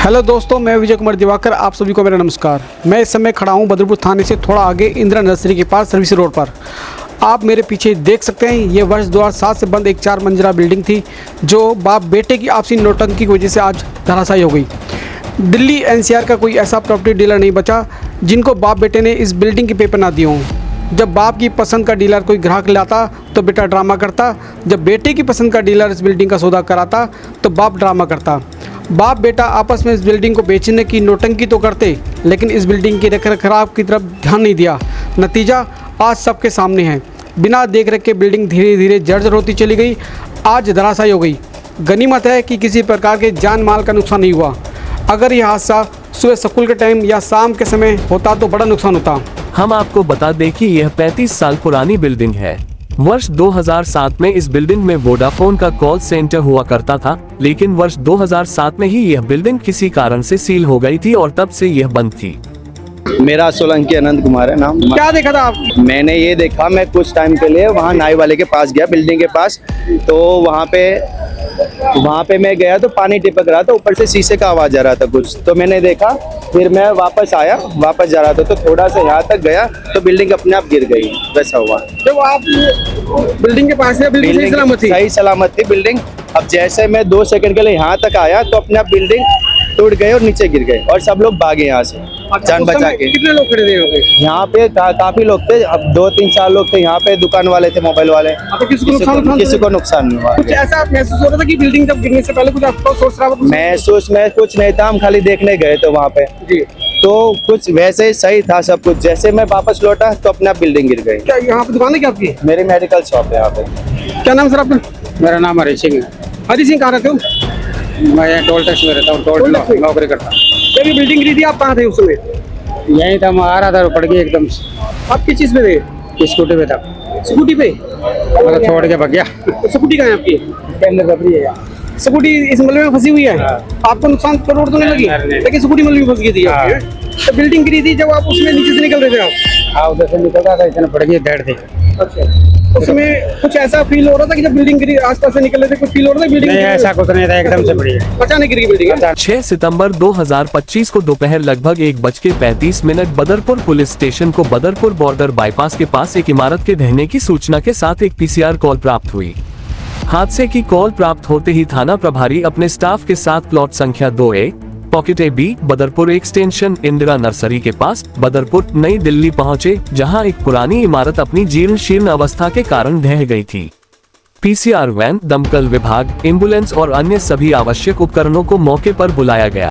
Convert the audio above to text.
Hello दोस्तों, मैं विजय कुमार दिवाकर। आप सभी को मेरा नमस्कार। मैं इस समय खड़ा हूं बदरपुर थाने से थोड़ा आगे इंदिरा नर्सरी के पास सर्विस रोड पर। आप मेरे पीछे देख सकते हैं, ये वर्ष 2007 से बंद एक 4 मंजिला बिल्डिंग थी जो बाप बेटे की आपसी नोटंकी की वजह से आज धराशायी हो गई। दिल्ली एनसीआर का कोई ऐसा प्रॉपर्टी डीलर नहीं बचा जिनको बाप बेटे ने इस बिल्डिंग के पेपर ना दिए हों। जब बाप की पसंद का डीलर कोई ग्राहक लाता तो बेटा ड्रामा करता, जब बेटे की पसंद का डीलर इस बिल्डिंग का सौदा कराता तो बाप ड्रामा करता। बाप बेटा आपस में इस बिल्डिंग को बेचने की नोटंकी तो करते, लेकिन इस बिल्डिंग की रखरखाव की तरफ ध्यान नहीं दिया। नतीजा आज सबके सामने है। बिना देख रेख के बिल्डिंग धीरे धीरे जर्जर होती चली गई, आज धराशायी हो गई। गनीमत है कि किसी प्रकार के जान माल का नुकसान नहीं हुआ। अगर यह हादसा सुबह स्कूल के टाइम या शाम के समय होता तो बड़ा नुकसान होता। हम आपको बता दें कि यह 35 साल पुरानी बिल्डिंग है। वर्ष 2007 में इस बिल्डिंग में वोडाफोन का कॉल सेंटर हुआ करता था, लेकिन वर्ष 2007 में ही यह बिल्डिंग किसी कारण से सील हो गई थी और तब से यह बंद थी। मेरा सोलंकी अनंत कुमार है नाम। क्या देखा था आप? मैंने ये देखा, मैं कुछ टाइम के लिए वहाँ नाई वाले के पास गया, बिल्डिंग के पास। तो वहाँ पे मैं गया तो पानी टिपक रहा था, ऊपर से शीशे का आवाज आ रहा था कुछ। तो मैंने देखा, फिर मैं वापस आया, वापस जा रहा था तो थोड़ा सा यहाँ तक गया तो बिल्डिंग अपने आप गिर गई। वैसा हुआ। जब आप बिल्डिंग के पास है, बिल्डिंग सही सलामत थी? सही सलामत थी बिल्डिंग। अब जैसे मैं 2 सेकंड के लिए यहाँ तक आया तो अपने आप बिल्डिंग टूट गए और नीचे गिर गए और सब लोग भागे यहाँ से जान बचा के। कितने लोग खड़े थे यहाँ पे? काफी लोग थे। अब 2-3-4 लोग थे यहाँ पे, दुकान वाले थे, मोबाइल वाले। किसी को नुकसान नहीं हुआ। कुछ ऐसा महसूस हो रहा था कि बिल्डिंग जब गिरने से पहले कुछ आपको सोच रहा था? महसूस में कुछ नहीं था, हम खाली देखने गए थे वहाँ पे जी। तो कुछ वैसे ही सही था सब कुछ। जैसे मैं वापस लौटा तो अपने आप बिल्डिंग गिर गई। क्या यहाँ पे दुकान है क्या आपकी? मेरी मेडिकल शॉप है यहाँ पे। क्या नाम सर आपका? मेरा नाम हरी सिंह है। हरी सिंह, कहाँ रहते हो? मैं टोल टैक्स में रहता हूँ, टोल नौकरी करता हूँ। जब ये बिल्डिंग गिरी थी आप कहाँ थे उस समय? यहीं था, मैं आ रहा था, पड़ गई एकदम से। आप किस चीज़ पे थे? स्कूटी पे था, स्कूटी पे? मतलब छोड़ के भाग गया। स्कूटी कहाँ है आपकी? अंदर दबरी है यहाँ। स्कूटी इस मलबे में फंसी हुई है। आपको नुकसान करोड़ तो नहीं लगी, नहीं। लेकिन स्कूटी मलबे में फंस गई थी आपकी। तो बिल्डिंग गिरी थी, जब आप उसमें नीचे से निकल रहे थे आप? हाँ, उधर से निकल रहा था, इतने पड़ गई, दर्द थी। अच्छा, उसमें कुछ ऐसा फील हो रहा था कि जब बिल्डिंग गिरी आसपास से निकल रहे थे, कुछ फील हो रहा था बिल्डिंग? नहीं, ऐसा कुछ नहीं था, एकदम से पड़ी है। अचानक गिरी बिल्डिंग? 6 सितंबर 2025 को दोपहर लगभग 1:35 बदरपुर पुलिस स्टेशन को बदरपुर बॉर्डर बाईपास के पास एक इमारत के ढहने की सूचना के साथ एक पीसीआर कॉल प्राप्त हुई। हादसे की कॉल प्राप्त होते ही थाना प्रभारी अपने स्टाफ के साथ प्लॉट संख्या 2A pocket AB Badarpur extension Indira nursery के पास बदरपुर नई दिल्ली पहुंचे, जहां एक पुरानी इमारत अपनी जीर्ण शीर्ण अवस्था के कारण ढह गई थी। पीसीआर वैन, दमकल विभाग, एम्बुलेंस और अन्य सभी आवश्यक उपकरणों को मौके पर बुलाया गया।